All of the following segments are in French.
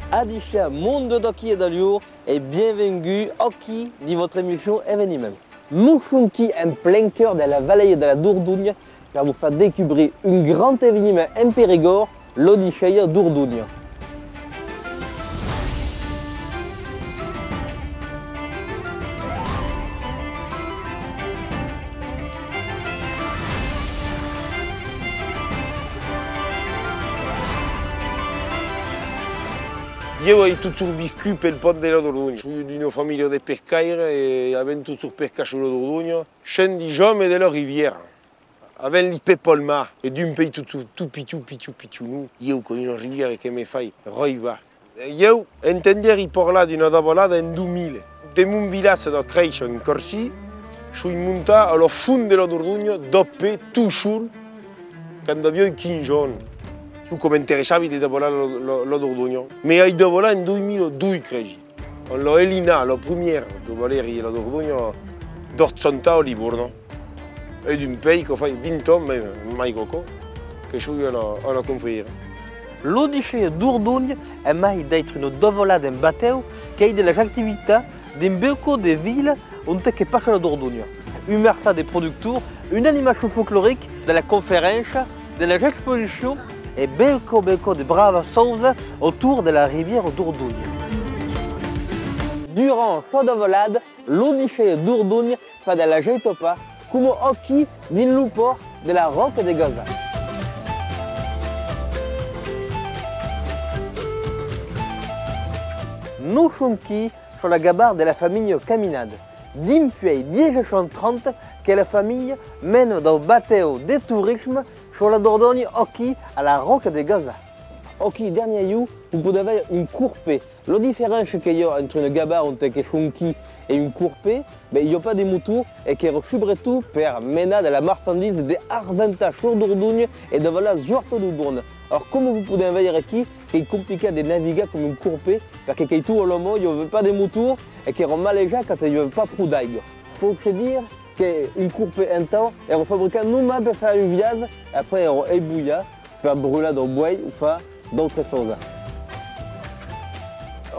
Adicia Mondo d'Occhi et d'Allure et bienvenue Occhi di votre émission Événement. Nous sommes en plein cœur de la vallée de la Dordogne car vous faire découvrir un grand événement en Périgord, l'Odissea Dordogne. Io ho toujours vécu per il ponte della Dordogne. Sono di una famiglia di pescatori e abbiamo toujours pescato sulla Dordogne. Scendi giorni della riviera. Abbiamo il pepolma e di un paese tutto piccolo. Io con una riviera che mi fa roiva. Io intendevo parlare di una tavolata nel 2000. Da un villaggio da crescere in Corsi, sono montato alla fine della Dordogne, dopo tutto solo, quando avevo 15 anni. Tu come interessavi di lavorare la Dordogne, ma hai lavorato nel 2002, credo. Con Elina, la prima di la Dordogne, d'Orzonta a Livorno. E di un paese che fa 20 anni, mai coco, che sono alla confriera. L'Odissea Dordogne è mai d'être une dovolade in bateau che è delle attività d'un beaucoup de villes onde che passa la Dordogne. Immersa des producteurs, une animation folklorique, de la conférence, de la exposition et beaucoup de braves choses autour de la rivière Dordogne. Durant cette dovolade, l'Odissea Dordogne fa della Getopa come occhi din lupo della Rocca de Gaza. Nous sommes qui sur la gabarre de la famille Caminade. Depuis 1930 que la famille mène dans le bateau de tourisme sur la Dordogne Occhi à la Rocca de Gaza. Occhi, dernier jour, vous pouvez avoir une courpée. La différence qu'il y a entre une gabarre et une courpée, il n'y a pas de moutons et qui est surtout pour mener de la marchandise de Arzenta sur Dordogne et de la Zorto de Bourne. Alors, comme vous pouvez voir ici, c'est compliqué de naviguer comme une courpée parce qu'il y a tout le monde, il n'y a pas de moutons et qui sont malégés quand il n'y a pas trop d'ail. Il faut se dire qu'une courpée en temps est fabriquée nous-mêmes pour faire une viande, après on ébouille, pour brûler dans le bois ou faire d'autres choses.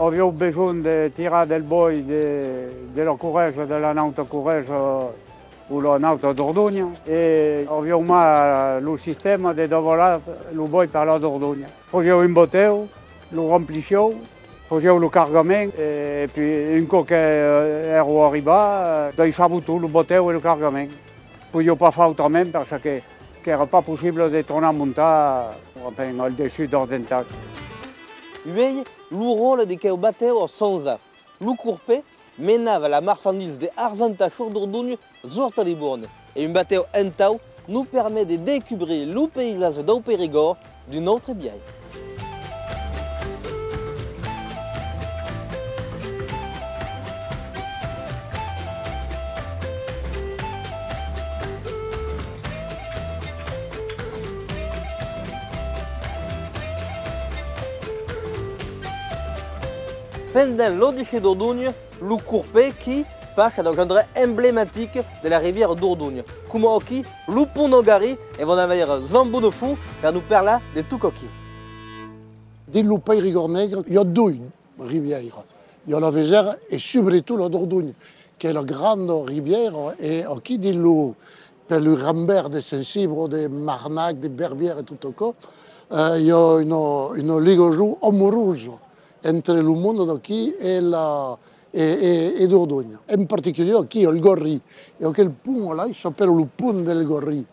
Abbiamo bisogno di tirare del boi della correggia, della nauta correggia o la nauta Dordogne e abbiamo lo sistema di lavorare il boi per la Dordogne. Facciamo un batteo, lo remplisciamo, facciamo il cargamento e poi un po' che ero arrivato, lasciamo tutto il batteo e il cargamento. Poi io pas fare autrement perché era pas possibile di tornare a montare al dessus d'Arzenta. Lui, le rôle de quel bateau sans le courpé menava la marchandise de Arzenta sur Dordogne sur Livorno. Et un bateau en tau nous permet de découvrir le paysage du Périgord d'une autre biais. Pendant l'Odissea Dordogne, le courpé qui passe dans l'endroit emblématique de la rivière Dordogne. Comme aussi, le pont Nogari et vont avoir Zambo de fou pour nous parler de tout coquille. Dans le Périgord Negre, il y a deux rivières. Il y a la Vézère et surtout la Dordogne, qui est la grande rivière. Et qui dit le, per le Rambert des Sensibles, des Marnac, des Berbières et tout ça, il y a une ligaison amoureuse entre le monde qui et Dordogne. En particulier qui est le Gorri. Et quel pont là, il s'appelle le pont del Gorri.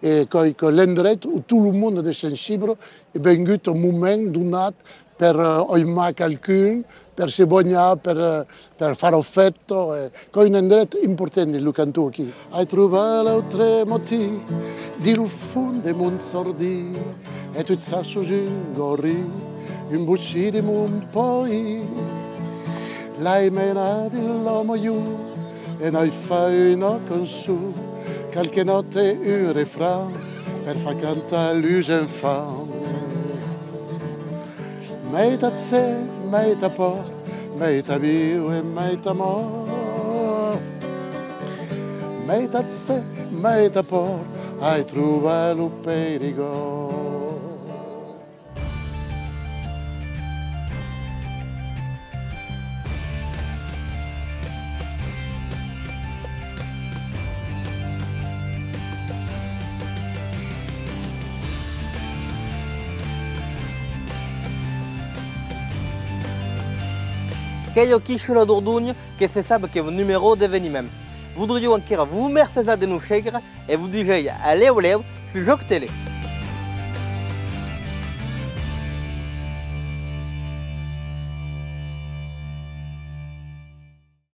Et que l'endroit où tout le monde est sensible est venu un moment donné pour aimer quelqu'un, pour se bagner, pour faire un fête. C'est un endroit important le canto qui. Hai trovato l'altre motivo di lo fond de mon sordi e tu sa su un gorri. Un bucci di mon poi, l'hai menato l'uomo io e noi fai una canzone, qualche notte un refrain per far cantare gli enfants. Meita se, meita por, meita viu e meita mor. Meita se, meita por, hai trovato il Périgord. Quello qui sur la Dordogne, que se sabe que vos numéro d'événement. Voudrions encore vous remercier de nous suivre et vous dire allez, sur Joc Télé.